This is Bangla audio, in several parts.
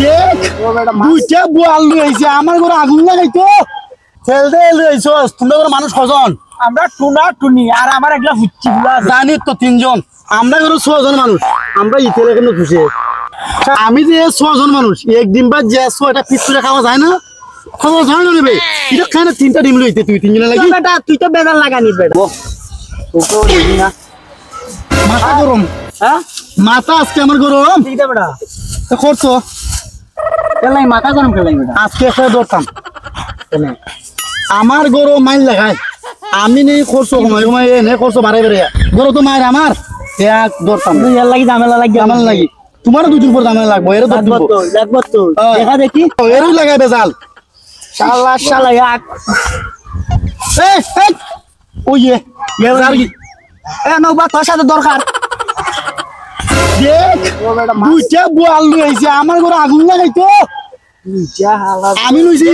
দেখ দুইটা বোয়াল লইছে আমার ঘরে আগুন লাগাইতো ফেলতে লইছো তোমরা ঘরে মানুষ কজন আমরা টুনা টুনি আর আমার একলা হুচ্চি গুলা জানি তো তিনজন আমরা ঘরে 6 জন মানুষ আমরা ইতেলে কেন খুশি আমি যে 6 জন মানুষ একদিন বাদ যে 6টা পিস করে খাওয়া যায় না খবর জানো নেবে এটা খানে 3টা ডিম লইতে তুই তিনজনে লাগি বেটা তুই তো বেদাল লাগানি বেটা তোকেও দেখি না মাথা গরম হ্যাঁ মাথা আজকে আমার গরম ঠিক আছে বেটা তো করছো কেলাই মাথা গরম কেলাই বেটা আজকে একটা ধরতাম আমার গরম মাইল লাগায় আমি নেই করছো সময় এনে করছো বারে বারে গরম তো মায়ের আমার এক ধরতাম তুই এর লাগি ঝামেলা লাগি আমার লাগি তোমারও দুদিন পর ঝামেলা লাগবো এর লাগবো তো দেখা দেখি এরই লাগাই বেজাল শালা শালা এক এই এই ওইয়ে এ নৌবা তোর সাথে দরকার দেখ দুইটা বোয়াল লইছে আমার ঘরে আগুন লাগাইতো আমি লইছি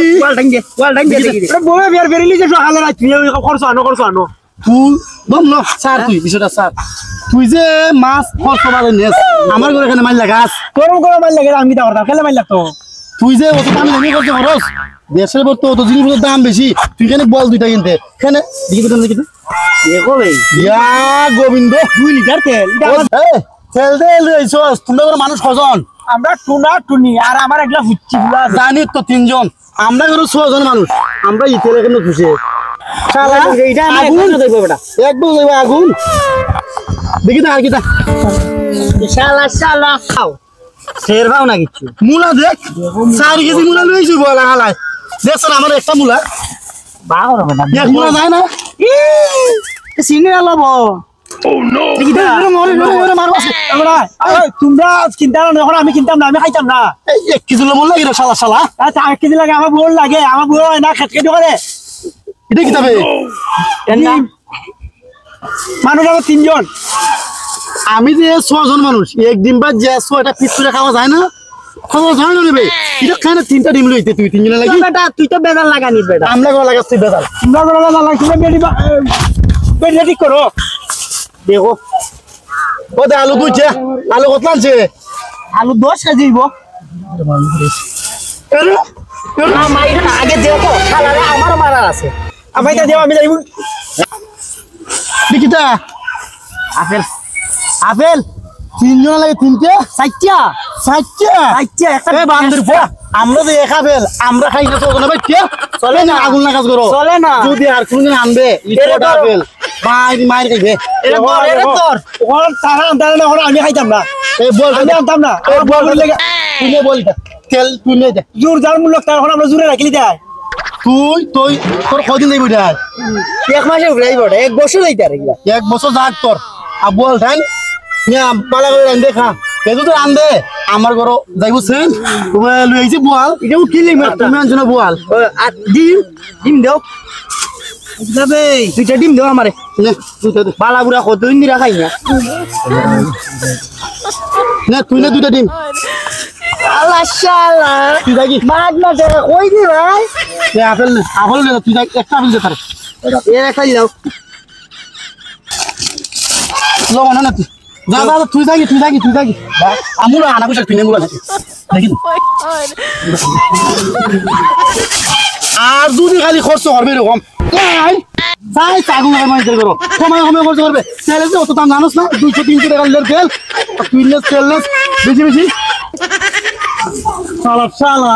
বলে বিয়ার বেরিলি যে সকালে রাখি করছো আনো তুই বম ন স্যার তুই বিষয়টা স্যার তুই যে মাছ খরচ বারে নেস আমার ঘরে এখানে মাইল লাগাস গরম গরম মাইল লাগে আমি তা করতাম খেলে মাইল লাগতো তুই যে অত দাম নেই করতে খরচ দেশের পর তো অত জিনিসের দাম বেশি তুই কেন বল দুইটা কিনতে এখানে দেখি তো দেখি দেখো ভাই ইয়া গোবিন্দ 2 লিটার তেল তেল দে লইছ তোমরা ঘরে মানুষ কজন আমরা টুনা টুনি আর আমার একলা হুচ্চি গুলা জানি তো তিনজন আমরা ঘরে 6 জন মানুষ আমরা ইতেলে কেন খুশি শালা এইটা আমি আগুন একবার দেখবো বেটা একবার যাইবা আগুন দেখি না আর কি তা শালা শালা খাও শের ভাও না কিছু মুলা দেখ 4 কেজি মুলা লইছি বলা হালাই দেখছ আমার একটা মুলা বাও না বেটা এক মুলা যায় না সিনে লব ও নো তোমরা চিন্তা না এখন আমি কিনতাম না আমি খাইতাম না 1 কেজি মুলা লাগে রে শালা শালা আচ্ছা 1 কেজি লাগে আমার বউর লাগে আমার বউ না খেটকে করে এটা কি তবে মানুষ আমার 3 জন আমি যে 6 জন মানুষ একদিন বাদ যে 6টা পিস করে খাওয়া যায় না খবর জানো নেবে এটা খানে 3টা ডিম লইতে তুই তিনজনে লাগি বেটা তুই তো বেদাল লাগানি বেটা আমরা ঘরে লাগাচ্ছি বেজাল তোমরা করে বেদাল লাগছিল বেডি রেডি করো দেখো ও দে আলু দুইছে আলু কত আনছে আলু 10 কেজি হইব আগে দেখো শালারে আমার মারার আছে আমি তা দেব আমি যাইব দেখিতা আপেল আপেল তিনজন লাগে তিনটে সাইচ্চা সাইচ্চা একটা এ বান্দর ফোয়া আমরা যে এক আপেল আমরা খাই না তো না ভাই কে চলে না আগুন না কাজ করো চলে না যদি আর কোনদিন আনবে লিটার আপেল মাইর খাইবে এটা তোর ওর তারা আনতাম না ওরা আমি খাইতাম না এই বল আমি আনতাম না এই বল লাগে তুই বলটা তেল তুই নে দে জোর জার মূল্য তার এখন আমরা জোরে রাখলি দেয় তুই তোর কদিন যাইবি এটা 1 মাসে উড়াই বড় 1 বছর হইতা রে 1 বছর যাক তোর আর বল ঠান নিয়া বালা করে রান দেখা কেজু তো রান দে আমার ঘর যাইবো সেন তুমি লই আইছি বুয়াল এটাও কি লিম তুমি আনছ না বুয়াল ডিম দাও যাবে দুইটা ডিম দাও আমারে নে দুইটা দে বালা বুড়া কতদিন দিরা খাই না নে তুই না দুইটা ডিম আল্লাহ শালা তুই যাগি মাগ না দে কই দি ভাই নে আপেল নে তুই যাগ একটা আপেল দে তারে এর একটা দাও লো না তুই যা যা তুই যাগি আমুলা আনা কইছ তুই নেমুলা দেখি আর দুদি খালি খরচ করবে এরকম যাই চাগু মাইদের করো সময় খরচ করবে তেলে যে অত দাম জানোস না 200-300 টাকা লিটার তেল তুই তেল বেশি শালা